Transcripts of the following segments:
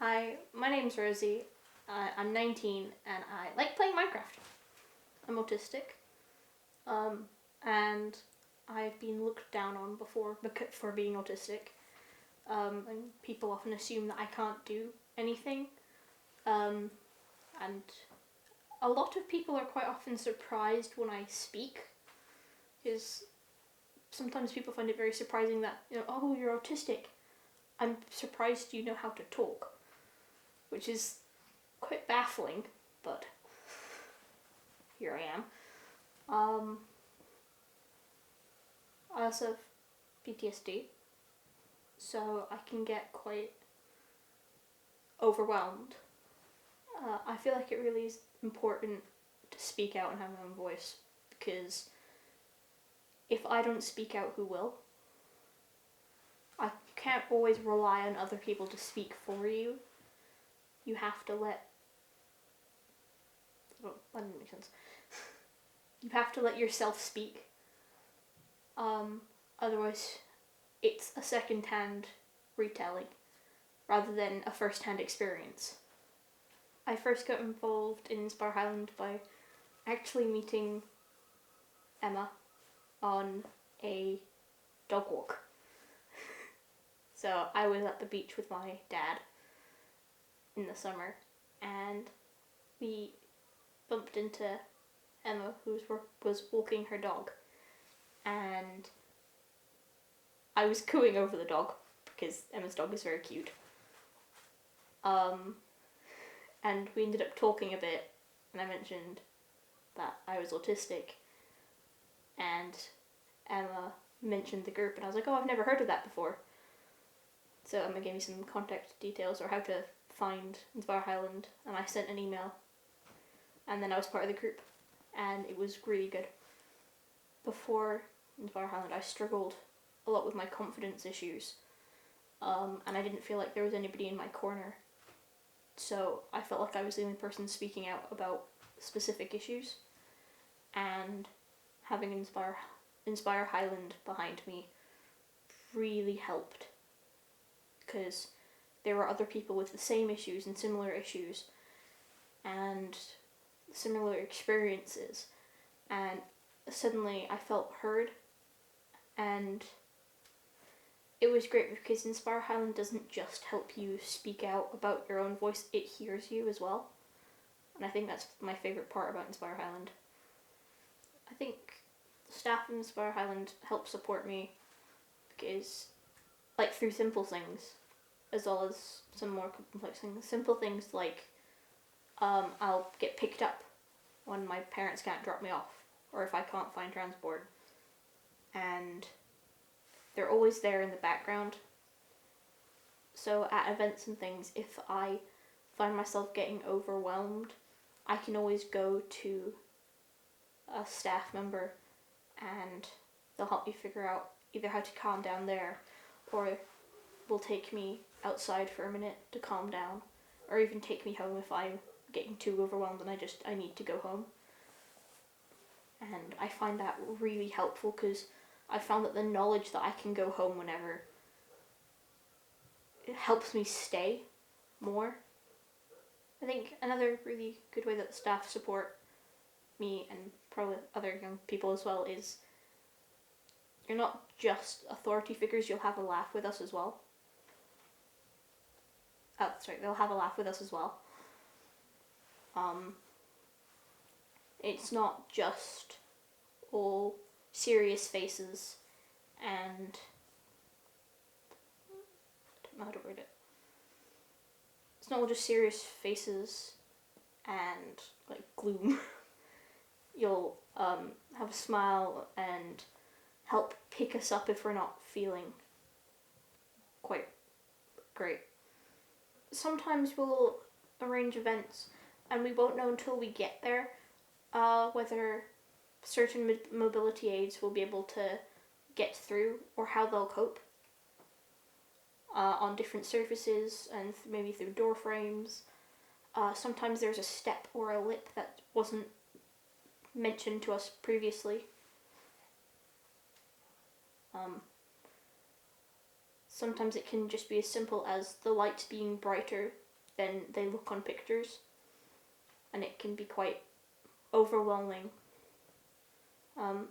Hi, my name's Rosie. I'm 19 and I like playing Minecraft. I'm autistic, and I've been looked down on before for being autistic. And people often assume that I can't do anything. And a lot of people are quite often surprised when I speak, because sometimes people find it very surprising that, oh, you're autistic. I'm surprised you know how to talk, which is quite baffling, but here I am. I also have PTSD, so I can get quite overwhelmed. I feel like it really is important to speak out and have my own voice, because if I don't speak out, who will? I can't always rely on other people to speak for you. You have to let... Oh, that didn't make sense. You have to let yourself speak. Otherwise, it's a second-hand retelling rather than a first-hand experience. I first got involved in Inspire Highland by actually meeting Emma on a dog walk. So I was at the beach with my dad in the summer, and we bumped into Emma, who was walking her dog, and I was cooing over the dog because Emma's dog is very cute. And we ended up talking a bit, and I mentioned that I was autistic, and Emma mentioned the group, and I was like, oh, I've never heard of that before. So Emma gave me some contact details or how to find Inspire Highland, and I sent an email, and then I was part of the group, and it was really good. Before Inspire Highland, I struggled a lot with my confidence issues, and I didn't feel like there was anybody in my corner. So I felt like I was the only person speaking out about specific issues, and having Inspire Highland behind me really helped, because there were other people with the same issues and similar issues and similar experiences, and suddenly I felt heard, and it was great because Inspire Highland doesn't just help you speak out about your own voice, it hears you as well. And I think that's my favourite part about Inspire Highland. I think the staff of Inspire Highland help support me because, like, through simple things, as well as some more complex things. Simple things like I'll get picked up when my parents can't drop me off, or if I can't find transport. And they're always there in the background. So at events and things, if I find myself getting overwhelmed, I can always go to a staff member and they'll help me figure out either how to calm down there, or will take me outside for a minute to calm down, or even take me home if I'm getting too overwhelmed and I need to go home. And I find that really helpful because I found that the knowledge that I can go home whenever, it helps me stay more. I think another really good way that the staff support me, and probably other young people as well, is you're not just authority figures, you'll have a laugh with us as well. Oh, that's right, they'll have a laugh with us as well. It's not just all serious faces and... I don't know how to word it. It's not all just serious faces and, like, gloom. You'll have a smile and help pick us up if we're not feeling quite great. Sometimes we'll arrange events and we won't know until we get there whether certain mobility aids will be able to get through or how they'll cope on different surfaces and maybe through door frames. Sometimes there's a step or a lip that wasn't mentioned to us previously. Sometimes it can just be as simple as the lights being brighter than they look on pictures, and it can be quite overwhelming.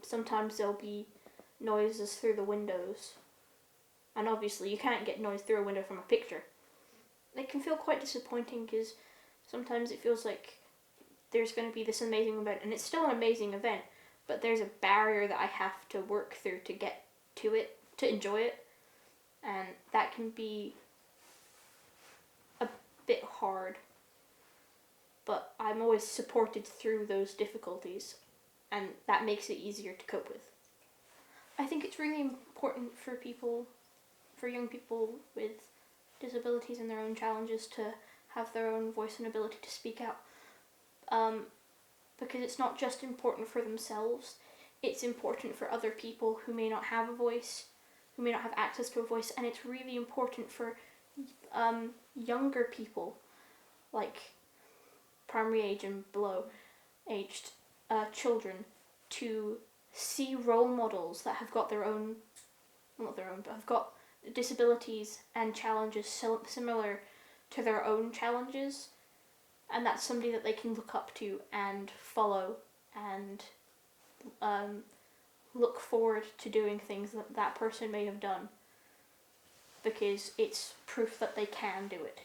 Sometimes there'll be noises through the windows, and obviously you can't get noise through a window from a picture. It can feel quite disappointing because sometimes it feels like there's going to be this amazing event, and it's still an amazing event, but there's a barrier that I have to work through to get to it, to enjoy it, and that can be a bit hard, but I'm always supported through those difficulties, and that makes it easier to cope with. I think it's really important for young people with disabilities and their own challenges to have their own voice and ability to speak out, because it's not just important for themselves, it's important for other people who may not have a voice, who may not have access to a voice, and it's really important for younger people, like primary age and below aged children, to see role models that have got but have got disabilities and challenges similar to their own challenges, and that's somebody that they can look up to and follow and look forward to doing things that that person may have done, because it's proof that they can do it.